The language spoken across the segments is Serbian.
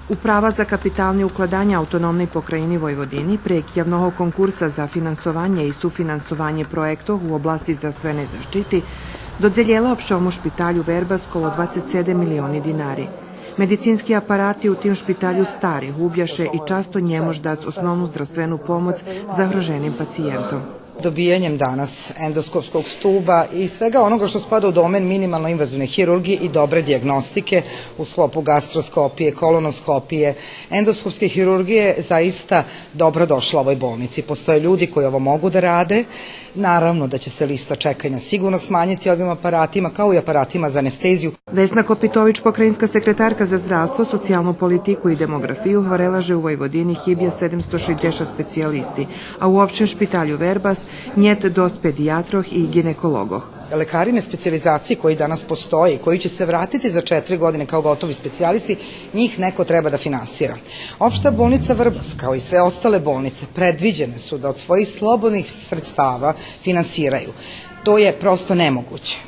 Uprava za kapitalne ukladanja autonomnej pokrajini Vojvodini prek javnog konkursa za finansovanje i sufinansovanje projektov u oblasti zdravstvene zaštiti dodzeljela opšćomu špitalju Verbas kolo 27 milioni dinari. Medicinski aparati u tim špitalju stari, hubjaše i často njemož dac osnovnu zdravstvenu pomoć zagroženim pacijentom. Dobijanjem danas endoskopskog stuba i svega onoga što spada u domen minimalno invazivne hirurgije i dobre dijagnostike u sklopu gastroskopije, kolonoskopije, endoskopske hirurgije zaista dobro došla ovoj bolnici. Postoje ljudi koji ovo mogu da rade. Naravno da će se lista čekanja sigurno smanjiti ovim aparatima, kao i aparatima za anesteziju. Vesna Kopitović, pokrajinska sekretarka za zdravstvo, socijalnu politiku i demografiju, hvaraže u Vojvodini hibja 760 specijalisti, a u opštem špitalju Verbas njet dos pedijatroh i ginekologoh. Lekarine specijalizacije koji danas postoje i koji će se vratiti za 4 godine kao gotovi specijalisti, njih neko treba da finansira. Opšta bolnica Vrbas, kao i sve ostale bolnice, predviđene su da od svojih slobodnih sredstava finansiraju. To je prosto nemoguće.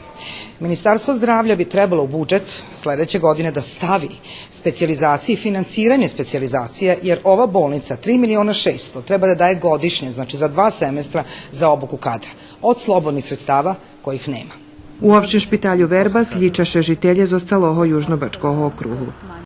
Ministarstvo zdravlja bi trebalo u budžet sledeće godine da stavi specijalizacije i finansiranje specijalizacija, jer ova bolnica 3.600.000 treba da daje godišnje, znači za 2 semestra za obuku kadra, od slobodnih sredstava kojih nema. U opštem špitalju Verbas ljičaše žitelje z ostaloho Južnobačkog okruhu.